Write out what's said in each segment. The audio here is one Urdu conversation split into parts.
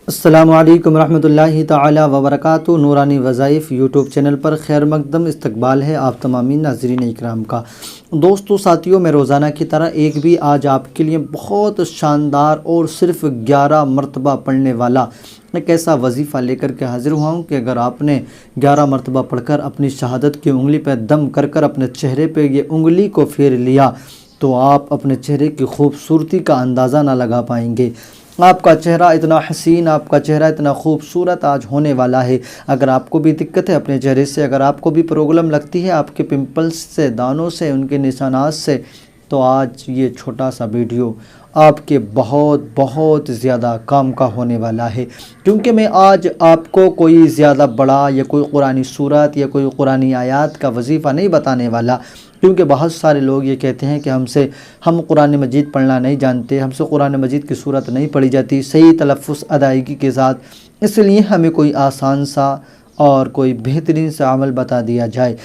السلام علیکم ورحمۃ اللہ تعالی وبرکاتہ۔ نورانی وظائف یوٹیوب چینل پر خیر مقدم استقبال ہے آپ تمامی ناظرین اکرام کا۔ دوستو ساتھیوں، میں روزانہ کی طرح ایک بھی آج آپ کے لیے بہت شاندار اور صرف 11 مرتبہ پڑھنے والا ایک ایسا وظیفہ لے کر کے حاضر ہوا ہوں کہ اگر آپ نے 11 مرتبہ پڑھ کر اپنی شہادت کی انگلی پہ دم کر کر اپنے چہرے پہ یہ انگلی کو پھیر لیا تو آپ اپنے چہرے کی خوبصورتی کا اندازہ نہ لگا پائیں گے۔ آپ کا چہرہ اتنا حسین، آپ کا چہرہ اتنا خوبصورت آج ہونے والا ہے۔ اگر آپ کو بھی دقت ہے اپنے چہرے سے، اگر آپ کو بھی پرابلم لگتی ہے آپ کے پمپلز سے، دانوں سے، ان کے نشانات سے، تو آج یہ چھوٹا سا ویڈیو آپ کے بہت زیادہ کام کا ہونے والا ہے، کیونکہ میں آج آپ کو کوئی زیادہ بڑا یا کوئی قرآنی سورت یا کوئی قرآنی آیات کا وظیفہ نہیں بتانے والا، کیونکہ بہت سارے لوگ یہ کہتے ہیں کہ ہم قرآن مجید پڑھنا نہیں جانتے، ہم سے قرآن مجید کی صورت نہیں پڑھی جاتی صحیح تلفظ ادائیگی کے ساتھ، اس لیے ہمیں کوئی آسان سا اور کوئی بہترین سا عمل بتا دیا جائے۔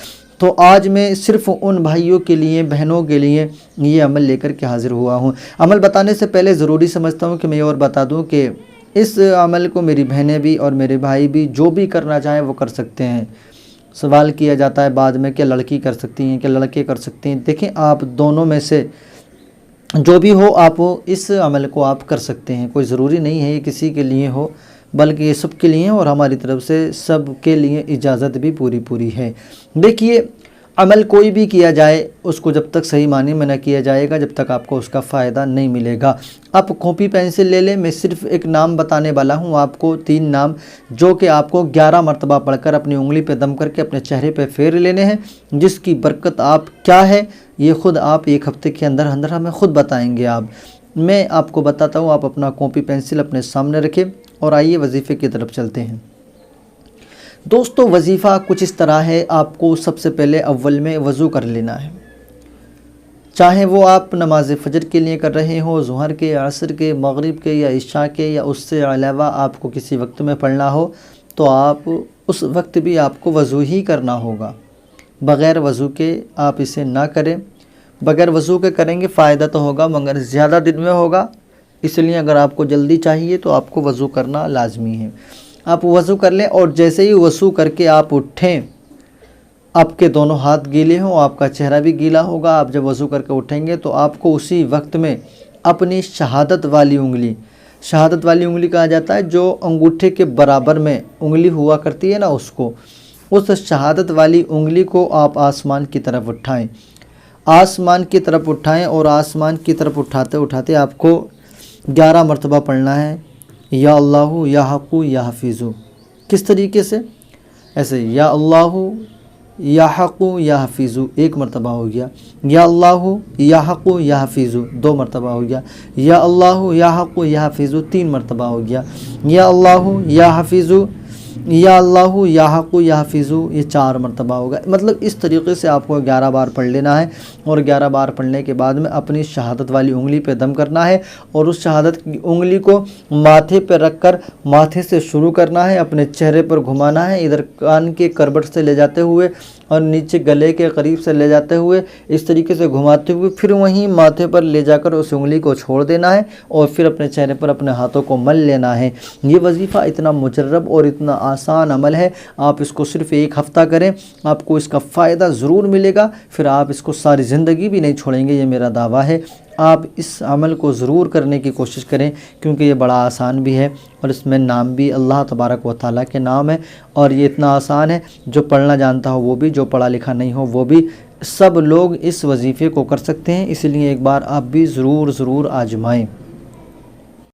تو آج میں صرف ان بھائیوں کے لیے، بہنوں کے لیے یہ عمل لے کر کے حاضر ہوا ہوں۔ عمل بتانے سے پہلے ضروری سمجھتا ہوں کہ میں اور بتا دوں کہ اس عمل کو میری بہنیں بھی اور میرے بھائی بھی جو بھی کرنا چاہیں وہ کر سکتے ہیں۔ سوال کیا جاتا ہے بعد میں کہ لڑکی کر سکتی ہیں کہ لڑکے کر سکتے ہیں، دیکھیں آپ دونوں میں سے جو بھی ہو آپ اس عمل کو آپ کر سکتے ہیں، کوئی ضروری نہیں ہے یہ کسی کے لیے ہو، بلکہ یہ سب کے لیے اور ہماری طرف سے سب کے لیے اجازت بھی پوری ہے۔ دیکھیے عمل کوئی بھی کیا جائے اس کو جب تک صحیح معنی میں نہ کیا جائے گا جب تک آپ کو اس کا فائدہ نہیں ملے گا۔ آپ کاپی پینسل لے لیں، میں صرف ایک نام بتانے والا ہوں آپ کو، 3 نام جو کہ آپ کو 11 مرتبہ پڑھ کر اپنی انگلی پہ دم کر کے اپنے چہرے پہ پھیر لینے ہیں، جس کی برکت آپ کیا ہے یہ خود آپ ایک ہفتے کے اندر ہمیں خود بتائیں گے۔ میں آپ کو بتاتا ہوں، آپ اپنا کاپی پینسل اپنے سامنے رکھیں اور آئیے وظیفے کی طرف چلتے ہیں۔ دوستو وظیفہ کچھ اس طرح ہے، آپ کو سب سے پہلے اول میں وضو کر لینا ہے، چاہے وہ آپ نماز فجر کے لیے کر رہے ہو، ظہر کے، عصر کے، مغرب کے یا عشاء کے، یا اس سے علاوہ آپ کو کسی وقت میں پڑھنا ہو تو آپ اس وقت بھی آپ کو وضو ہی کرنا ہوگا۔ بغیر وضو کے آپ اسے نہ کریں، بغیر وضو کے کریں گے فائدہ تو ہوگا مگر زیادہ دن میں ہوگا، اس لیے اگر آپ کو جلدی چاہیے تو آپ کو وضو کرنا لازمی ہے۔ آپ وضو کر لیں اور جیسے ہی وضو کر کے آپ اٹھیں، آپ کے دونوں ہاتھ گیلے ہوں، آپ کا چہرہ بھی گیلا ہوگا، آپ جب وضو کر کے اٹھیں گے تو آپ کو اسی وقت میں اپنی شہادت والی انگلی کہا جاتا ہے جو انگوٹھے کے برابر میں انگلی ہوا کرتی ہے نا، اس شہادت والی انگلی کو آپ آسمان کی طرف اٹھائیں، اور آسمان کی طرف اٹھاتے آپ کو 11 مرتبہ پڑھنا ہے، یا اللہ یا حق یا حفیظو۔ کس طریقے سے؟ ایسے یا اللہ یا حق یا حفیظو 1 مرتبہ ہو گیا، یا اللہ یا حق یا حفیظو 2 مرتبہ ہو گیا، یا اللہ یا حق یا حفیظو 3 مرتبہ ہو گیا، یا اللہ یا حفیظو، یا اللہ یا حق یا حفیظو یہ 4 مرتبہ ہوگا۔ مطلب اس طریقے سے آپ کو 11 بار پڑھ لینا ہے، اور 11 بار پڑھنے کے بعد میں اپنی شہادت والی انگلی پہ دم کرنا ہے، اور اس شہادت کی انگلی کو ماتھے پہ رکھ کر ماتھے سے شروع کرنا ہے، اپنے چہرے پر گھمانا ہے، ادھر کان کے کربٹ سے لے جاتے ہوئے اور نیچے گلے کے قریب سے لے جاتے ہوئے اس طریقے سے گھماتے ہوئے پھر وہیں ماتھے پر لے جا کر اس انگلی کو چھوڑ دینا ہے، اور پھر اپنے چہرے پر اپنے ہاتھوں کو مل لینا ہے۔ یہ وظیفہ اتنا مجرب اور اتنا آسان عمل ہے، آپ اس کو صرف 1 ہفتہ کریں، آپ کو اس کا فائدہ ضرور ملے گا، پھر آپ اس کو ساری زندگی بھی نہیں چھوڑیں گے، یہ میرا دعویٰ ہے۔ آپ اس عمل کو ضرور کرنے کی کوشش کریں، کیونکہ یہ بڑا آسان بھی ہے اور اس میں نام بھی اللہ تبارک و تعالیٰ کے نام ہے، اور یہ اتنا آسان ہے جو پڑھنا جانتا ہو وہ بھی، جو پڑھا لکھا نہیں ہو وہ بھی، سب لوگ اس وظیفے کو کر سکتے ہیں، اس لیے ایک بار آپ بھی ضرور آزمائیں۔